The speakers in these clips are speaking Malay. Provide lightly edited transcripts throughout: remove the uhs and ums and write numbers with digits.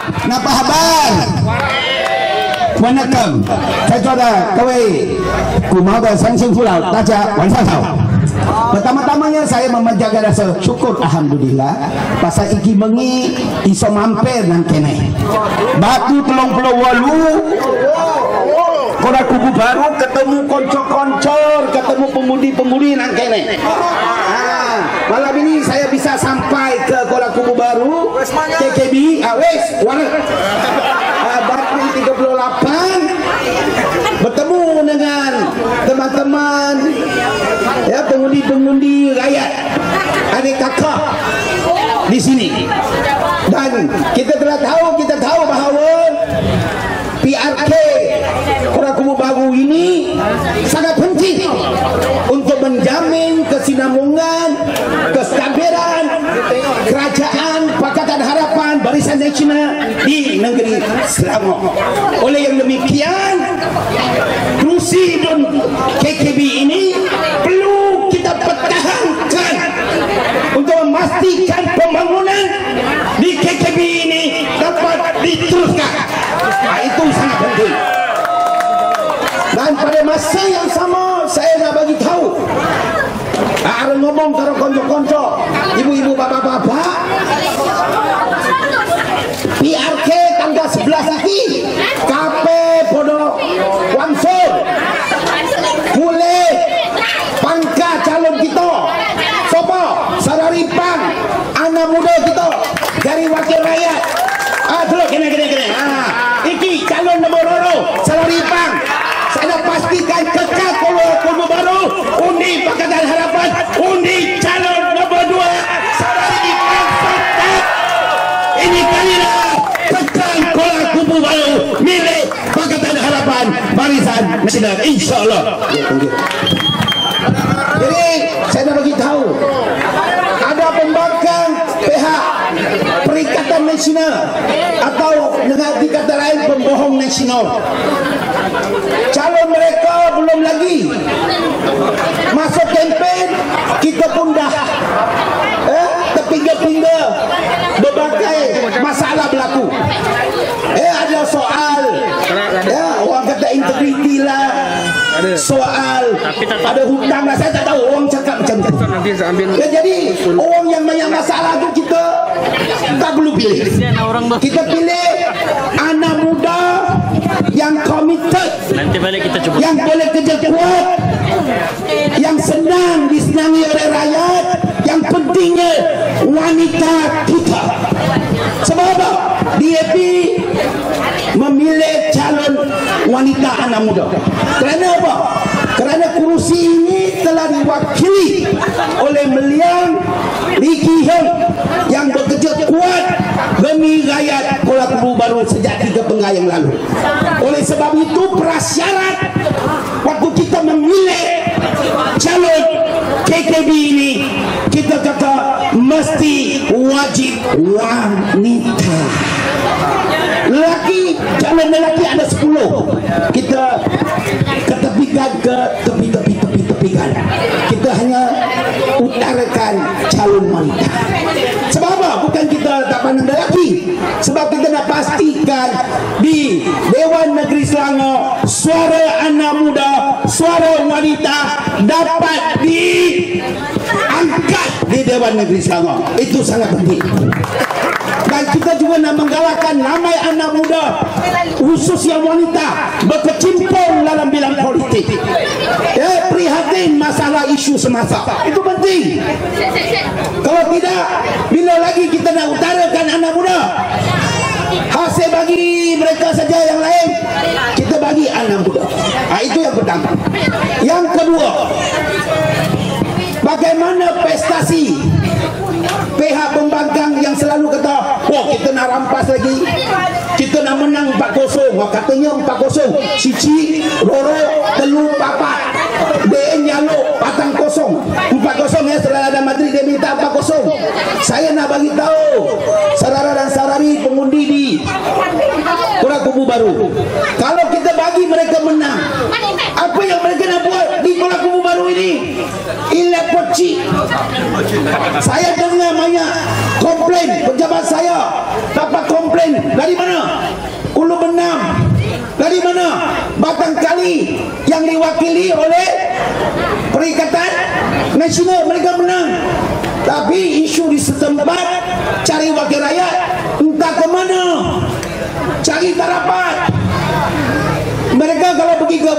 Napa habar? Wanakkam， 在座的各位古毛的乡亲父老，大家晚上好。Pertama-tamanya saya memanjatkan rasa syukur alhamdulillah pasal iki bengi iso mampir nang kene. Batu 38 Kota Kubu Baru ketemu konco-koncor, ketemu pemudi-pemudi nang kene. Malam ini saya bisa sampai ke Kota Kubu Baru, KKB, wes, Batu 38 bertemu dengan teman-teman ya, pengundi-pengundi rakyat, adik kakak di sini. Dan kita tahu bahawa PRK Kota Kubu Baru ini sangat penting untuk menjamin kesinambungan, kestabilan kerajaan Pakatan Harapan Barisan Nasional di negeri Selangor. Oleh yang demikian, kerusi dan KKB ini perlu kita pertahankan untuk memastikan pembangunan di KKB ini dapat diteruskan. Itu sangat penting. Dan pada masa yang sama saya nak bagi tahu, ada ngomong karo konco-konco, ibu-ibu, bapak-bapak, PRK tanggal 11 lagi kape podo wansur boleh pangkat calon kita sopo sararipan anak muda kita dari wakil rakyat. Dulu kena iki calon nombor 2 sararipan. Saya pastikan kekal Kubu Baru, undi Pakatan Harapan, undi calon nombor 2 sararipan tetap. Ini kalilah kekal Kubu Baru milik Pakatan Harapan Barisan Nasional, insyaAllah. Jadi saya nak bagi tahu, ada pembangkang pihak Perikatan Nasional atau dengan dikata lain pembohong nasional. Calon mereka belum lagi masuk kempen, kita pun dah terpinggir-pinggir berbagai masalah berlaku. Ada soal orang kata integriti lah, soal ada hutang lah, saya tak tahu orang cakap macam tu. Jadi orang yang banyak masalah tu kita tak perlu pilih. Kita pilih anak muda yang committed, yang boleh kerja kuat, yang senang disenangi oleh rakyat, yang pentingnya wanita kita. Sebab apa? DAP memilih calon wanita anak muda. Kerana apa? Kerana kerusi ini telah diwakili oleh Meliang Riki Heng yang bekerja kuat demi rakyat Kuala Kubu Baru sejak 3 pekan yang lalu. Oleh sebab itu prasyarat waktu kita memilih calon KKB ini, kita kata mesti wajib wanita. Lelaki, calon lelaki ada 10. Kita ketepikan ke tepi-tepikan. Kita hanya utarakan calon wanita. Sebab apa? Bukan kita tak pandang lelaki. Sebab kita nak pastikan di Dewan Negeri Selangor, suara anak muda, suara wanita dapat diangkat di Dewan Negeri Selangor. Itu sangat penting. Dan kita juga nak menggalakkan ramai anak muda, khusus yang wanita, berkecimpung dalam bidang politik. Prihatin masalah isu semasa. Itu penting. Kalau tidak, bila lagi kita nak utarakan anak muda, hasil bagi mereka saja yang lain, kita bagi anak muda. Itu yang pertama. Yang kedua, bagaimana prestasi pihak pembangkang yang selalu kata, kita nak rampas lagi, kita nak menang 4-0. Katanya 4-0, Cici, Roro, Telu, Papat, DN Nyalo, Patang 0. 4-0 ya, setelah ada Madrid dia minta 4-0. Saya nak bagi tahu saudara dan saudari pengundi di Kota Kubu Baru, kalau kita bagi mereka menang, apa yang mereka nak buat di Kota Kubu Baru ini? Ilepoci. Saya dengar banyak komplain, pejabat saya dapat komplain lain dari mana? Ulu Benam dari mana? Batang Kali yang diwakili oleh Perikatan Nasional, mereka menang. Tapi isu di setempat cari wakil rakyat entah ke mana, cari tak dapat. Mereka kalau pergi ke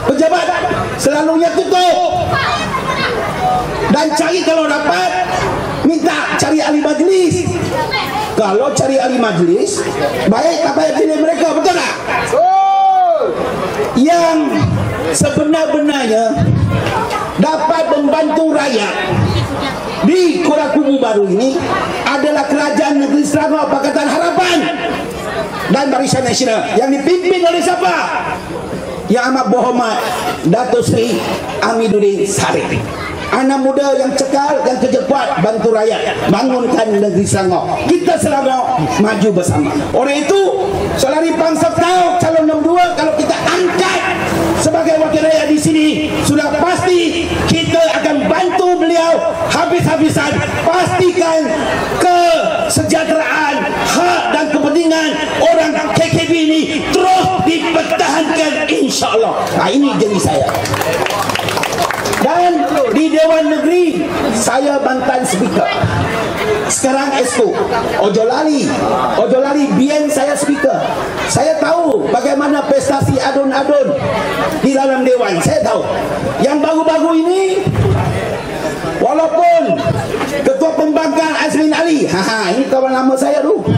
pejabat selalunya tutup, dan cari kalau dapat minta cari ahli majlis. Kalau cari ahli majlis baik, tak payah pilih mereka, betul tak? Yang sebenar-benarnya dapat membantu rakyat di Kurakubu baru ini adalah Kerajaan Negeri Selangor Pakatan Harapan dan Barisan Nasional yang dipimpin oleh siapa? Yang amat berhormat Datuk Seri Amiduddin Sarif. Anak muda yang cekal, yang kerja kuat, bantu rakyat, bangunkan negeri Selangor. Kita Selangor maju bersama. Oleh itu, Saudari Pangsa tahu calon nombor 2 kalau kita angkat sebagai wakil rakyat di sini, sudah pasti kita akan bantu beliau habis-habisan. Pastikan kesejahteraan, hak dan kepentingan orang KKB ini terus dipertahankan, insya-Allah. Nah, ini janji saya. Dan di Dewan Negeri saya mantan speaker, sekarang Esko. Ojo lali bien saya speaker. Saya tahu bagaimana prestasi adun-adun di dalam Dewan. Saya tahu. Yang baru-baru ini, walaupun Ketua Pembangkang Azmin Ali, ini kawan lama saya dulu,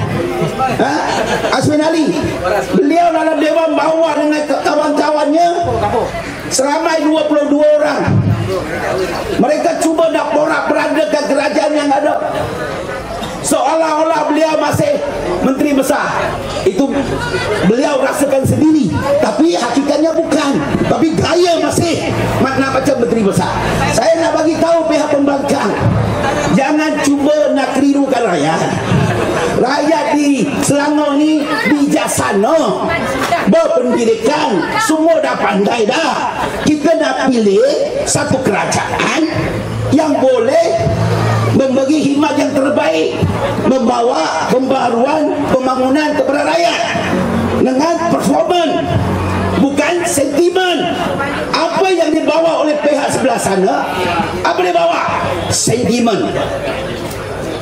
Azmin Ali, beliau dalam Dewan bawa dengan kawan-kawannya seramai 22 orang. Mereka cuba nak porak-perandakan kerajaan yang ada, seolah-olah beliau masih menteri besar. Itu beliau rasakan sendiri, tapi hakikatnya bukan. Tapi gaya masih makna macam menteri besar. Saya nak bagi tahu pihak pembangkang, jangan cuba nak kelirukan rakyat. Rakyat di Selangor ni bijaksana, berpendidikan, semua dah pandai dah. Kita nak pilih satu kerajaan yang boleh memberi khidmat yang terbaik, membawa pembaharuan pembangunan kepada rakyat dengan performan, bukan sentimen. Apa yang dibawa oleh pihak sebelah sana, apa dia bawa? Sentimen.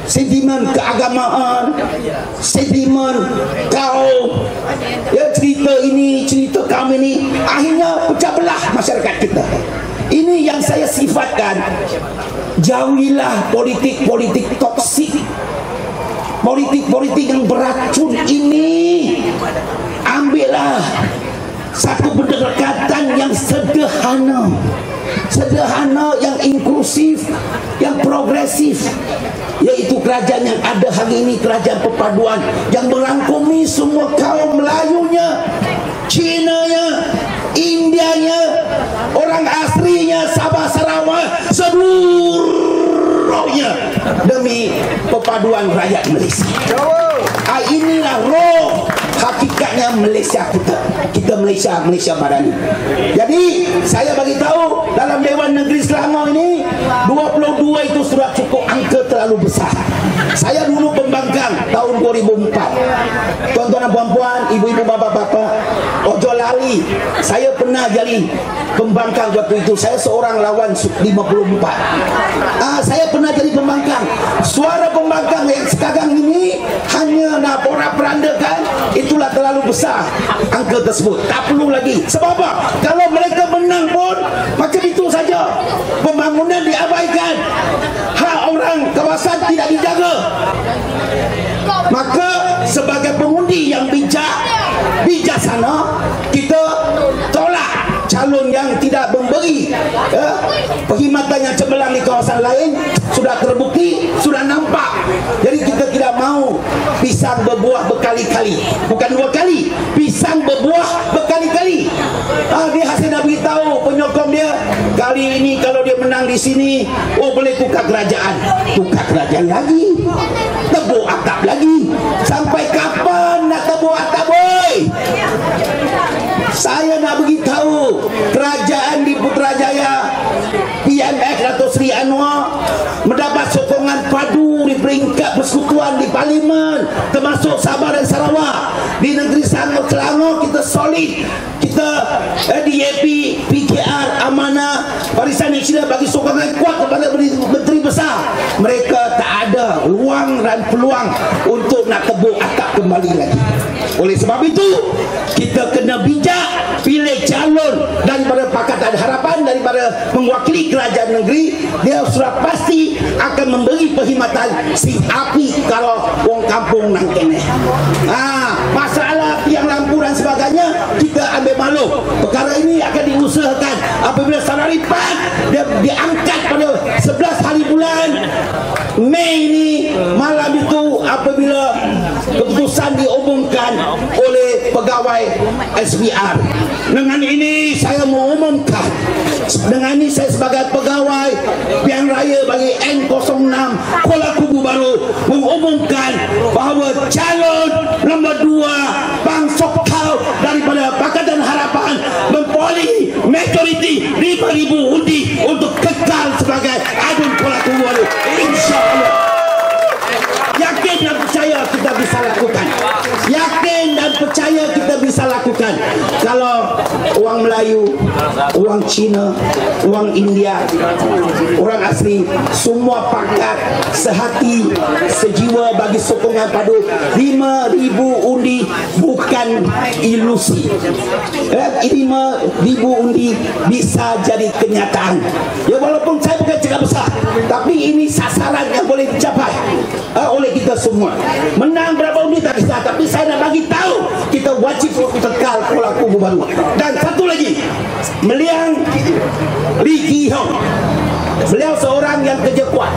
Sentimen keagamaan, sentimen kaum, ya, cerita ini, cerita kaum ini, akhirnya pecah belah masyarakat kita. Ini yang saya sifatkan. Jauhilah politik-politik toksik, politik-politik yang beracun ini. Ambillah satu pendekatan yang sederhana, yang inklusif, yang progresif, yaitu kerajaan yang ada hari ini, kerajaan perpaduan yang merangkumi semua kaum Melayunya, Cinanya, Indianya, orang aslinya, Sabah Sarawak, seluruhnya demi perpaduan rakyat Malaysia. Inilah roh hakikatnya Malaysia kita. Kita Malaysia Madani. Jadi saya bagi tahu dalam Dewan Negeri Selangor ini 22 itu sudah cukup angka terlalu besar. Saya dulu pembangkang tahun 2004. Tuan-tuan dan puan-puan, ibu-ibu, bapak-bapak, ojo lali, saya pernah jadi pembangkang waktu itu. Saya seorang lawan 54. Saya pernah jadi pembangkang. Suara pembangkang yang sekarang ini hanya nak porak-perandakan, itulah terlalu besar angka tersebut. Tak perlu lagi. Sebab apa? Kalau mereka menang pun macam itu saja, pembangunan diabaikan, hak orang kawasan tidak dijaga. Maka sebagai pengundi yang bijaksana, kita tolak calon yang tidak memberi perkhidmatan yang cemerlang di kawasan lain. Sudah terbukti, sudah nampak. Jadi kita tidak mau pisang berbuah berkali-kali, bukan 2 kali, pisang berbuah berkali-kali. Dia hasil dah beritahu penyokong dia, kali ini kalau dia menang di sini, boleh tukar kerajaan lagi, tebuk atap lagi. Sampai kapan nak tebuk atap, boy? Saya nak beritahu, kerajaan di Putrajaya, PMS Datuk Seri Anwar mendapat sokongan padu daripada peringkat persekutuan di parlimen, termasuk Sabah dan Sarawak. Di negeri Selangor kita solid. Kita DAP, PKR, Amanah, Barisan Nasional bagi sokongan kuat kepada menteri besar. Mereka tak ada ruang dan peluang untuk nak tebuk atap kembali lagi. Oleh sebab itu, kita kena bijak pilih calon daripada Pakatan Harapan, daripada mewakili kerajaan negeri. Dia sudah pasti akan memberi perkhidmatan si api kalau wong kampung nang kene. Masalah tiang lampu dan sebagainya kita ambil maklum. Perkara ini akan diusahakan apabila Sararipan dia diangkat pada 11 hari bulan Mei ini. Malam itu apabila keputusan diumumkan oleh pegawai SPR. Dengan ini saya mengumumkan, dengan ini saya sebagai pegawai pilihan raya bagi N06 Kuala Kubu Baru mengumumkan bahawa calon nombor 2 Bang Sok Tau daripada Pakatan Harapan memperoleh majoriti 5,000 undi untuk kekal sebagai Adun Kuala Kubu Baru, insya-Allah. Yakin dan percaya kita bisa lakukan. Yakin dan percaya kita bisa lakukan. Kalau orang Melayu, orang Cina, orang India, orang asli, semua pakat sehati sejiwa bagi sokongan padu 5,000 undi bukan ilusi. 5,000 undi bisa jadi kenyataan. Ya, walaupun saya bukan cakap besar, tapi ini sasaran yang boleh dicapai oleh kita semua. Menang berapa undi tak kisah, tapi saya nak bagi tahu kita wajib kekal Kuala Kubu Baru. Dan satu lagi, Meliang Lee Ki Hong, beliau seorang yang kerja kuat.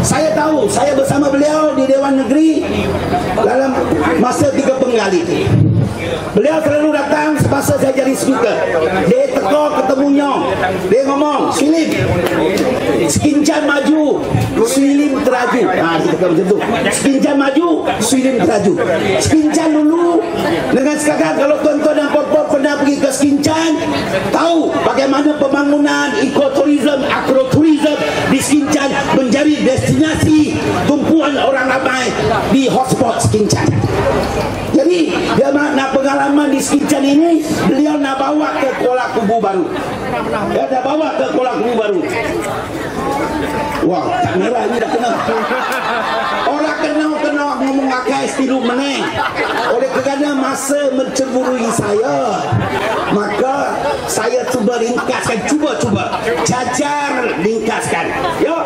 Saya tahu, saya bersama beliau di Dewan Negeri dalam masa 3 penggali. Beliau selalu datang semasa saya jadi speaker. Dia teko ketemu Nyong. Dia ngomong, Silim, Sekincan maju, Silim teraju. Dia teko macam tu. Sekincan maju, Silim teraju. Sekincan dulu. Dengan sekarang kalau tuan-tuan dan puan-puan pernah pergi ke Sekincan, tahu bagaimana pembangunan ekoturism, agroturism di Sekincan menjadi destinasi tumpuan orang ramai di hotspot Sekincan. Jadi dia nak pengalaman di Sekincan ini, beliau nak bawa ke Kuala Kubu Baru. Dia nak bawa ke Kuala Kubu Baru. Wah, kamera ini dah kena. Orang kena ngomong akai stilu meneng. Oleh kerana masa mencemburui saya, maka saya cuba ringkaskan, cuba cacar ringkaskan. Yo.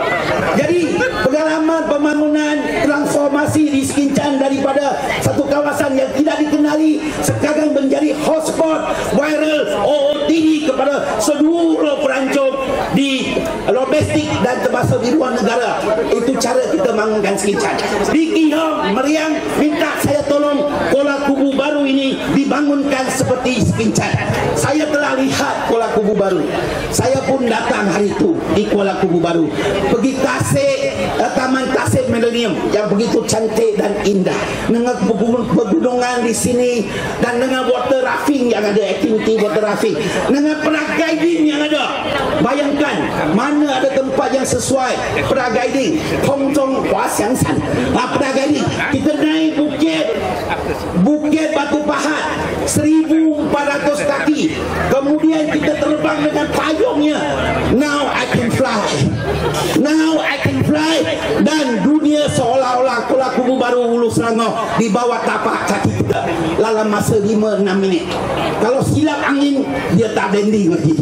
Jadi pengalaman pembangunan transformasi di Sekincan daripada satu kawasan yang tidak dikenali sekarang menjadi hotspot viral OOTD kepada seluruh pelancong di domestik dan termasuk di luar negara. Itu cara kita bangunkan Sekincan. Di Ki Hong, Meriang minta saya tolong Kuala Kubu Baru ini dibangunkan seperti Sekincan. Saya telah lihat Kuala Kubu Baru. Saya pun datang hari itu di Kuala Kubu Baru. Pergi Tasik, Taman Tasik Millennium yang begitu cantik dan indah. Dengan pegunungan di sini dan dengan water rafting yang ada, aktiviti water rafting. Dengan paragliding yang ada. Bayangkan mana ada tempat yang sesuai paragliding. Hong Kong Hua Siang San. Paragliding. Kita naik Bukit Batu Pahat 1,400 kaki. Kemudian kita terbang dengan payungnya. Now I can fly. Now I can fly. Dan dunia seolah-olah Kuala Kubu Baru Hulu Selangor di bawah tapak kaki kita dalam masa 5-6 minit. Kalau silap angin dia tak landing lagi.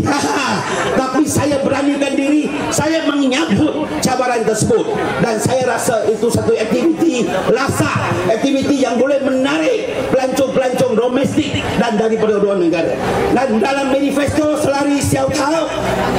Tapi saya beranikan diri, saya menyambut cabaran tersebut. Dan saya rasa itu satu aktiviti lasak, aktiviti yang boleh menarik pelancong-pelancong domestik dan daripada luar negara. Dan dalam manifesto Selari Siau Tau,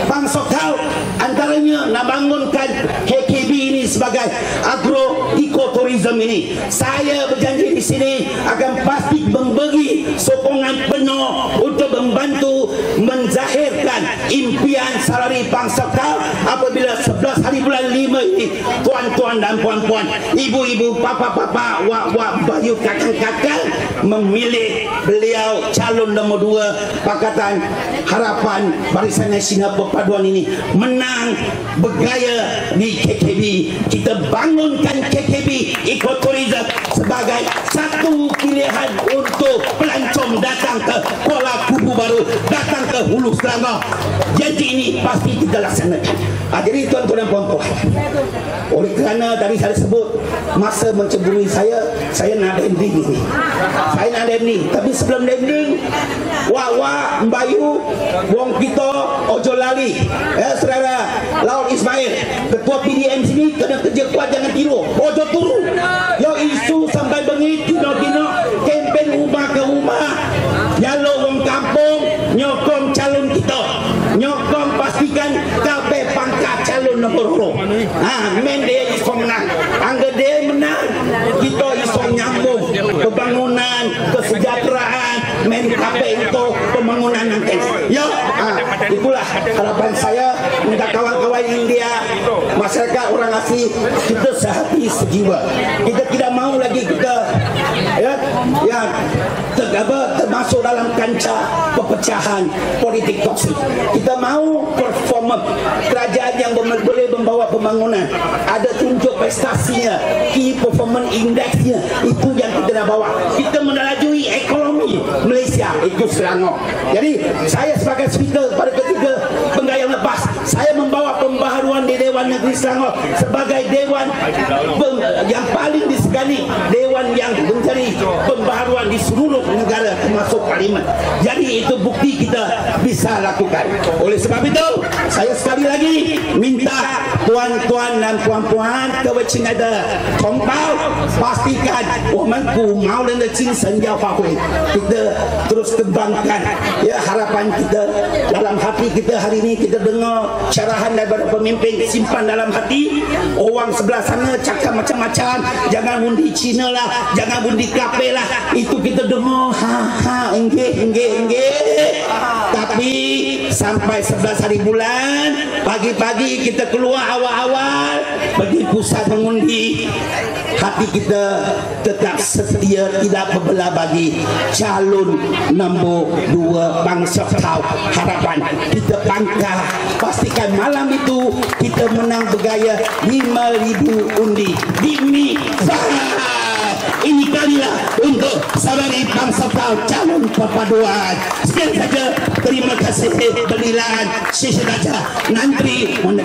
Bang Sok Tau antaranya nak bangunkan KKB ini sebagai agro eco ekoturism ini. Saya berjanji di sini akan pasti memberi sokongan penuh untuk membantu menzahirkan impian Salari Pangsakau apabila 11 hari bulan 5 ini, tuan-tuan dan puan-puan, ibu-ibu, papa-papa, wak-wak, bayu, kakang-kakang memilih beliau calon nombor 2 Pakatan Harapan Barisan Nasional Perpaduan ini menang bergaya di KKB. Kita bangunkan KKB ekoturism sebagai satu pilihan untuk pelancong datang ke Kuala Kubu Baru, datang ke Hulu Selangor. Janji ini pasti kita laksanakan. Jadi tuan-tuan dan puan-puan, oleh kerana tadi saya sebut masa menceburui saya nak landing ini. Saya nak landing, tapi sebelum landing, wak-wak, mbayu, wong kita ojo lali. Saudara Laut Ismail, ketua PDM sini kena kerja kuat, jangan tiru. Ojo turu. Yo isu sampai bengi, tino-tino, kempen rumah ke rumah. Jalo wong kampung, nyokong calon kita. Nyokong pastikan kabeh pangkat calon nombor 2. Men dia iso menang. Angga dia menang, kita iso nyambung pembangunan, kesejahteraan, men kabeh itu pembangunan nanti. Yo, itulah harapan saya minta kawan-kawan India, masyarakat orang asli, kita sehati sejiwa. Kita tidak mau lagi kita termasuk dalam kancah perpecahan politik toksik. Kita mau performa kerajaan yang boleh membawa pembangunan. Ada tunjuk prestasinya, key performance indexnya, itu yang kita nak bawa. Kita menelajui ekonomi Malaysia, itu Selangor. Jadi saya sebagai speaker pada ketiga penggayaan lepas, saya membawa pembaharuan di Dewan Negeri Selangor sebagai dewan yang paling disegani, dewan yang mencari pembaharuan di seluruh negara termasuk parlimen. Jadi itu bukti kita bisa lakukan. Oleh sebab itu, saya sekali lagi minta tuan-tuan dan puan-puan各位亲爱的同胞， pastikan 我们古毛人的精神要发挥， kita terus kembangkan ya harapan kita dalam hati kita. Hari ini kita dengar carahan daripada pemimpin, simpan dalam hati. Orang sebelah sana cakap macam-macam, jangan undi Cina lah, jangan undi KP lah, itu kita dengar enggih. Tapi sampai 11 hari bulan, pagi-pagi kita keluar awal-awal pergi pusat mengundi, hati kita tetap setia, tidak berbelah bagi calon nombor 2 Pangsakau Harapan. Kita pangkah, pastikan malam itu kita menang bergaya 5,000 undi. Dimi ini kalilah untuk Salari Pangsakau calon perpaduan. Sekian saja, terima kasih. Berilan, sesi saja. Nantri, mohon